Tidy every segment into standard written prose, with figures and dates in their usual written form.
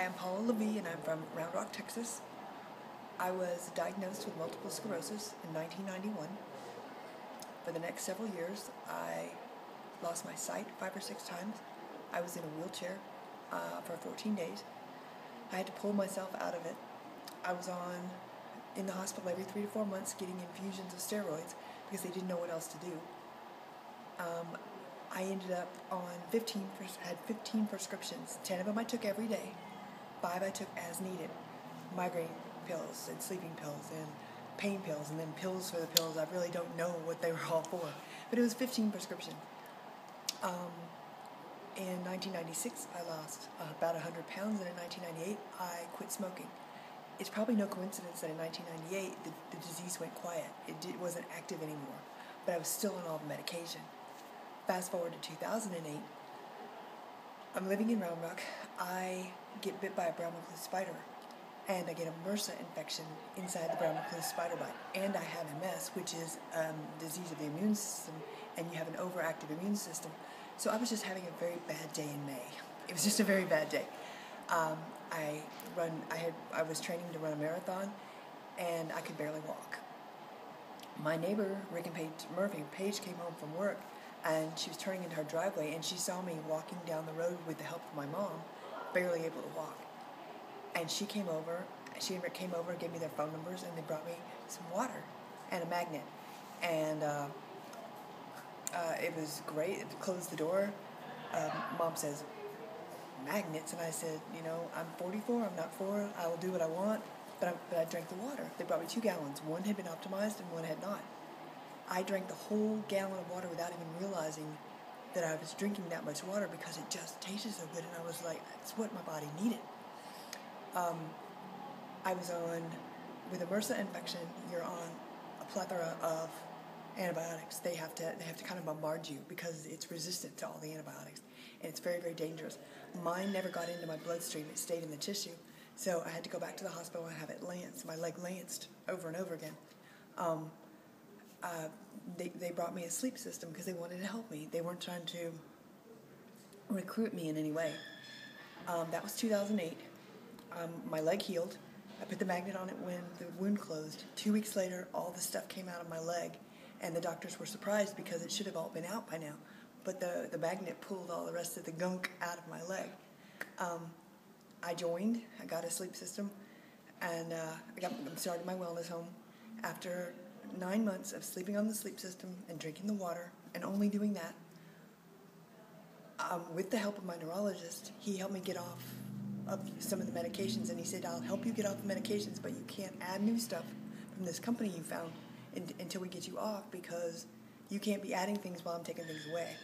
am Paula Levy, and I'm from Round Rock, Texas. I was diagnosed with multiple sclerosis in 1991. For the next several years, I lost my sight 5 or 6 times. I was in a wheelchair for 14 days. I had to pull myself out of it. I was in the hospital every 3 to 4 months getting infusions of steroids because they didn't know what else to do. I ended up had 15 prescriptions. 10 of them I took every day. 5 I took as needed. Migraine pills and sleeping pills and pain pills and then pills for the pills. I really don't know what they were all for. But it was 15 prescriptions. In 1996, I lost about 100 pounds, and in 1998, I quit smoking. It's probably no coincidence that in 1998, the disease went quiet. It wasn't active anymore, but I was still on all the medication. Fast forward to 2008, I'm living in Round Rock. I get bit by a brown recluse spider, and I get a MRSA infection inside the brown recluse spider bite, and I have MS, which is disease of the immune system, and you have an overactive immune system. So I was just having a very bad day in May. It was just a very bad day. I was training to run a marathon, and I could barely walk. My neighbor, Rick and Paige came home from work, and she was turning into her driveway, and she saw me walking down the road with the help of my mom, barely able to walk. And she and Rick came over and gave me their phone numbers, and they brought me some water and a magnet. And it was great. It closed the door. Mom says, magnets, and I said, I'm 44, I'm not 4, I will do what I want, but I drank the water. They brought me 2 gallons. One had been optimized and one had not. I drank the whole gallon of water without even realizing that I was drinking that much water because it just tasted so good, and I was like, that's what my body needed. I was with a MRSA infection, you're on a plethora of antibiotics. They have to kind of bombard you because it's resistant to all the antibiotics, and it's very, very dangerous. Mine never got into my bloodstream. It stayed in the tissue. So I had to go back to the hospital and have it lanced, my leg lanced over and over again. They brought me a sleep system because they wanted to help me. They weren't trying to recruit me in any way. That was 2008. My leg healed. I put the magnet on it when the wound closed. 2 weeks later, all the stuff came out of my leg, and the doctors were surprised because it should have all been out by now. But the magnet pulled all the rest of the gunk out of my leg. I joined. I got a sleep system, and I started my wellness home. After 9 months of sleeping on the sleep system and drinking the water and only doing that, with the help of my neurologist, he helped me get off of some of the medications, and he said, I'll help you get off the medications, but you can't add new stuff from this company you found until we get you off, because you can't be adding things while I'm taking things away.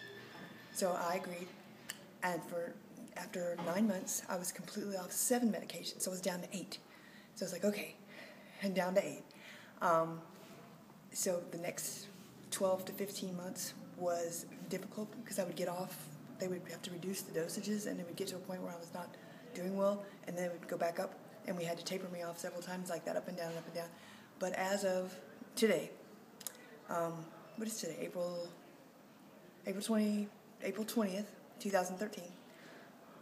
So I agreed, and after 9 months, I was completely off 7 medications, so I was down to 8. So I was like, okay, and down to 8. So the next 12 to 15 months was difficult because I would get off. They would have to reduce the dosages, and it would get to a point where I was not doing well, and then it would go back up, and we had to taper me off several times like that, up and down, up and down. But as of today, what is today? April 20th, 2013.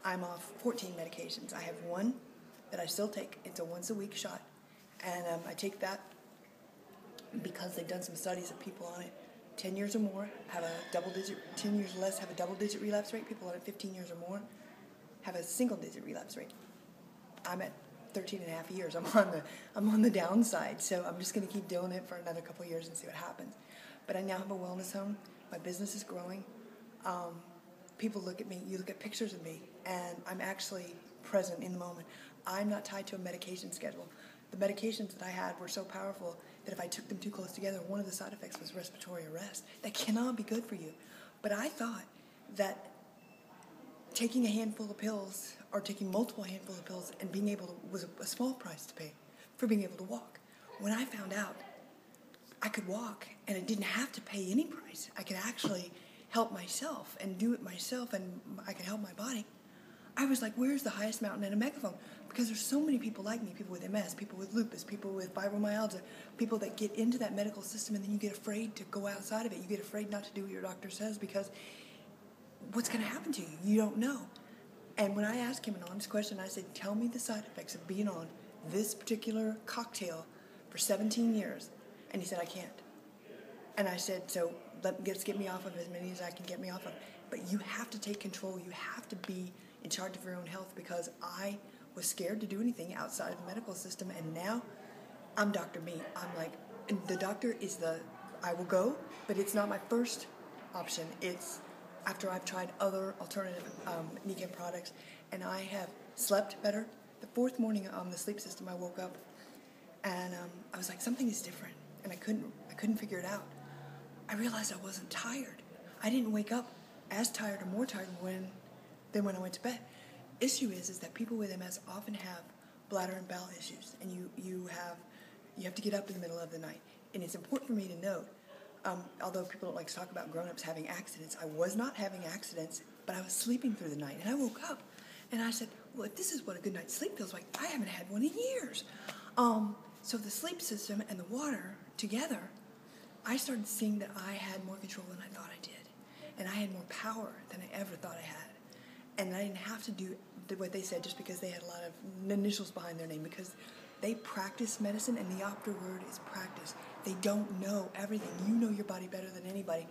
I'm off 14 medications. I have one that I still take. It's a once-a-week shot, and I take that because they've done some studies of people on it 10 years or more have a 10 years or less have a double-digit relapse rate. People on it 15 years or more have a single-digit relapse rate. I'm at 13 and a half years. I'm on the downside, so I'm just going to keep doing it for another couple of years and see what happens. But I now have a wellness home. My business is growing. People look at me. You look at pictures of me, and I'm actually present in the moment. I'm not tied to a medication schedule. The medications that I had were so powerful that if I took them too close together, one of the side effects was respiratory arrest. That cannot be good for you. But I thought that taking a handful of pills or taking multiple handfuls of pills and being able to was a small price to pay for being able to walk. When I found out I could walk and I didn't have to pay any price, I could actually help myself and do it myself, and I could help my body, I was like, where's the highest mountain in a megaphone? Because there's so many people like me, people with MS, people with lupus, people with fibromyalgia, people that get into that medical system, and then you get afraid to go outside of it. You get afraid not to do what your doctor says because what's going to happen to you? You don't know. And when I asked him an honest question, I said, tell me the side effects of being on this particular cocktail for 17 years. And he said, I can't. And I said, so let's get me off of as many as I can get me off of. But you have to take control. You have to be in charge of your own health, because I was scared to do anything outside of the medical system. And now I'm Dr. Me. I'm like, the doctor is I will go, but it's not my first option. It's after I've tried other alternative Nikken products, and I have slept better. The fourth morning on the sleep system, I woke up, and I was like, something is different, and I couldn't figure it out. I realized I wasn't tired. I didn't wake up as tired or more tired than when I went to bed. Issue is that people with MS often have bladder and bowel issues, and you have to get up in the middle of the night. And it's important for me to note, although people don't like to talk about grown-ups having accidents, I was not having accidents, but I was sleeping through the night. And I woke up, and I said, well, if this is what a good night's sleep feels like, I haven't had one in years. So the sleep system and the water together, I started seeing that I had more control than I thought I did. And I had more power than I ever thought I had. And I didn't have to do what they said just because they had a lot of initials behind their name, because they practice medicine, and the opera word is practice. They don't know everything. You know your body better than anybody.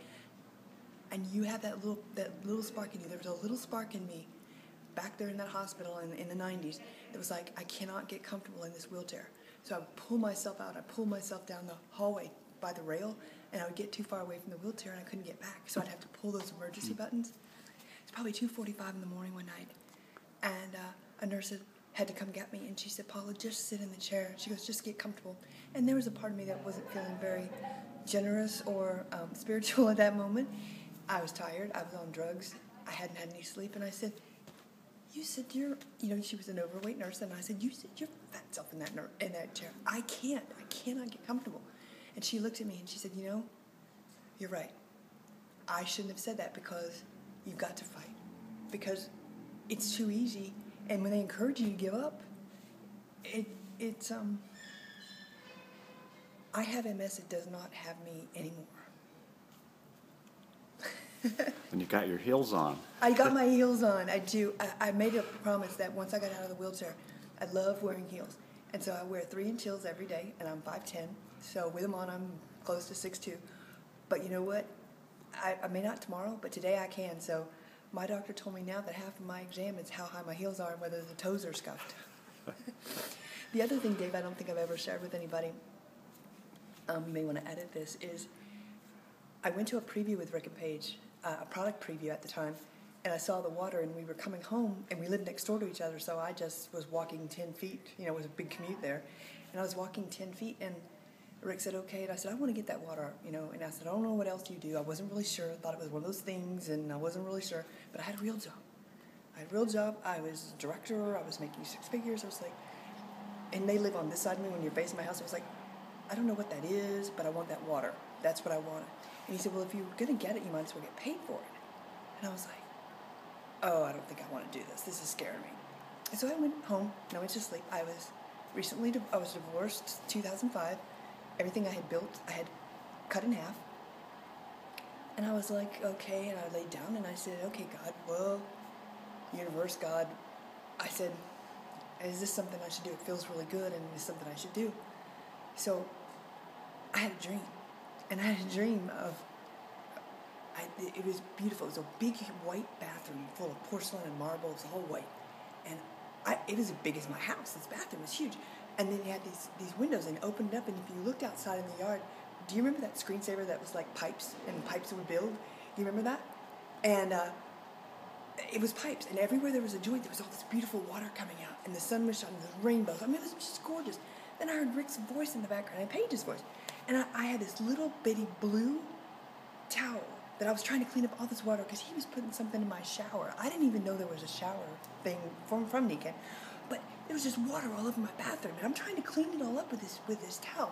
And you have that little spark in you. There was a little spark in me back there in that hospital in the 90s. It was like, I cannot get comfortable in this wheelchair. So I would pull myself out. I pull myself down the hallway by the rail, and I would get too far away from the wheelchair, and I couldn't get back. So I'd have to pull those emergency buttons. It's probably 2:45 in the morning one night, and a nurse had to come get me, and she said, Paula, just sit in the chair. She goes, just get comfortable. And there was a part of me that wasn't feeling very generous or spiritual at that moment. I was tired. I was on drugs. I hadn't had any sleep. And I said, you said she was an overweight nurse. And I said, you said your fat self in that chair. I cannot get comfortable. And she looked at me and she said, you're right. I shouldn't have said that, because you've got to fight. Because it's too easy. And when they encourage you to give up, it's I have MS. It does not have me anymore. And you got your heels on. I got my heels on. I do. I made a promise that once I got out of the wheelchair, I love wearing heels. And so I wear 3-inch heels every day, and I'm 5'10". So with them on, I'm close to 6'2". But you know what? I may not tomorrow, but today I can. So my doctor told me now that half of my exam is how high my heels are and whether the toes are scuffed. The other thing, Dave, I don't think I've ever shared with anybody, you may want to edit this, is I went to a preview with Rick and Paige, a product preview at the time, and I saw the water, and we were coming home, and we lived next door to each other, so I just was walking 10 feet. It was a big commute there. And I was walking 10 feet, and Rick said, okay, and I said, I want to get that water, and I said, I don't know what else you do. I wasn't really sure. I thought it was one of those things, and I wasn't really sure, but I had a real job. I was a director. I was making 6 figures. I was like, and they live on this side of me when you're facing my house. I was like, I don't know what that is, but I want that water. That's what I wanted. And he said, well, if you're going to get it, you might as well get paid for it. And I was like, oh, I don't think I want to do this. This is scaring me. And so I went home, and I went to sleep. I was divorced 2005. Everything I had built, I had cut in half. And I was like, okay, and I laid down, and I said, okay, God, well, universe, God. I said, is this something I should do? It feels really good, and it's something I should do. So I had a dream. And I had a dream of, it was beautiful. It was a big white bathroom full of porcelain and marble. It was all white. And it was as big as my house. This bathroom was huge. And then you had these windows, and it opened up, and if you looked outside in the yard, do you remember that screensaver that was like pipes, and pipes would build? Do you remember that? And it was pipes, and everywhere there was a joint, there was all this beautiful water coming out, and the sun was shining, the rainbows. I mean, it was just gorgeous. Then I heard Rick's voice in the background, and Paige's voice. And I had this little bitty blue towel that I was trying to clean up all this water, because he was putting something in my shower. I didn't even know there was a shower thing from Nikken. But there was just water all over my bathroom, and I'm trying to clean it all up with this towel.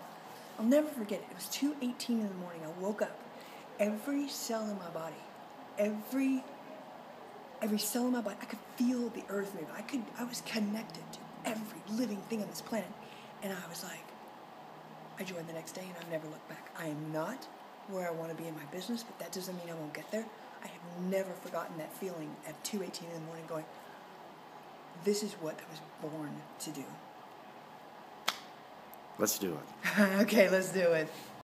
I'll never forget it. It was 2:18 in the morning. I woke up. Every cell in my body, every cell in my body, I could feel the earth move. I was connected to every living thing on this planet. And I was like, I joined the next day, and I've never looked back. I am not where I want to be in my business, but that doesn't mean I won't get there. I have never forgotten that feeling at 2:18 in the morning going, This is what I was born to do. Let's do it. Okay, let's do it.